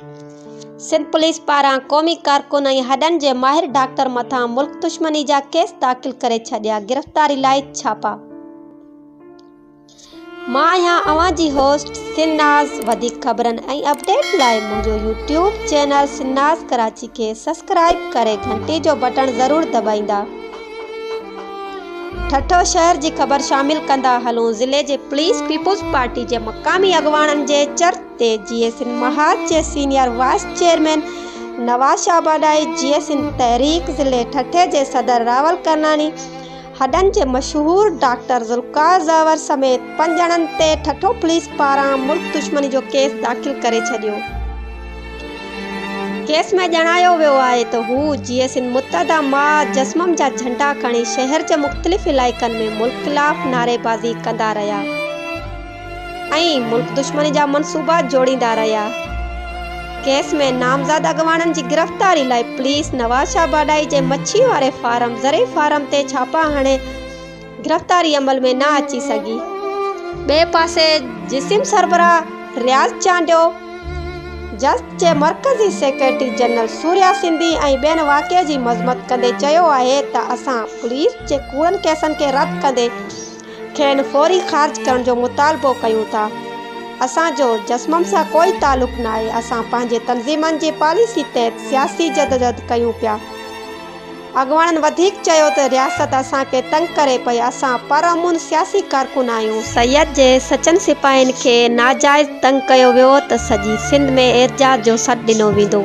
Sindh police पारां क़ौमी कारकुन ऐं हॾनि जे माहिर डॉक्टर मथां मुल्क दुश्मनी जा केस दाख़िल करे छॾिया। गिरफ़्तारी लाइ छापा। मां आहियां अवां जी होस्ट सिन्नाज़। वधीक ख़बरनि ऐं अपडेट लाइ मुंहिंजो यूट्यूब चैनल सिन्नाज़ कराची खे सब्सक्राइब करे घंटी जो बटन ज़रूर दॿाईंदा। ठठो शहर जी ख़बर शामिल कंदा हलूं। ज़िले जे पुलिस पीपुल्स पार्टी जे मक़ामी अॻवाननि जे चर्च ते GSN महाज जे सीनियर वाइस चेयरमैन नवाज़ शाह बाडाई, GSN तहरीक ज़िले ठठे जे सदर रावल करनानी, हॾनि जे मशहूर डॉक्टर ज़ुल्फ़िकार ज़वर समेत 5 ॼणनि ते ठठो पुलिस पारां मुल्क दुश्मनी जो केस दाख़िल करे छॾियो। केस में ॼाणायो वियो आहे त हू GSN मुत्तहदा मां जस्मम जा झंडा खणी शहर जे मुख़्तलिफ़ इलाइक़नि में मुल्क ख़िलाफ़ नारेबाज़ी कंदा रहिया ऐं मुल्क दुश्मनी जा मनसूबा जोड़ींदा रहिया। केस में नामज़द अॻवाननि जी गिरफ़्तारी लाइ पुलिस नवाज़ शाह बाडाई जे मच्छी वारे फार्म ज़रे फार्म ते छापा हणे गिरफ़्तारी अमल में न अची सघी। ॿिए पासे जिसिम सरबराह रियाज़ चांडियो जस्ट जे मरकज़ी सेक्रेटरी जनरल सूर्या सिंधी ऐं ॿियनि वाक़िए जी मज़म्मत कंदे चयो आहे त असां पुलिस जे कूड़नि केसनि खे रद्द कंदे खेनि फ़ौरी ख़ारिज करण जो मुतालबो कयूं था। असांजो जस्मम सां कोई तालुक़ न आहे। असां पंहिंजे तंज़ीमनि जी पॉलिसी तहत सियासी जदोजहद कयूं पिया। अॻवाननि वधीक चयो त रियासत असांखे तंग करे पई। असां परअमन सियासी कारकुन आहियूं। सैयद जे सचनि सिपाहियुनि खे नाजाइज़ तंग कयो वियो त सॼी सिंध में एहतजाज जो सॾु ॾिनो वेंदो।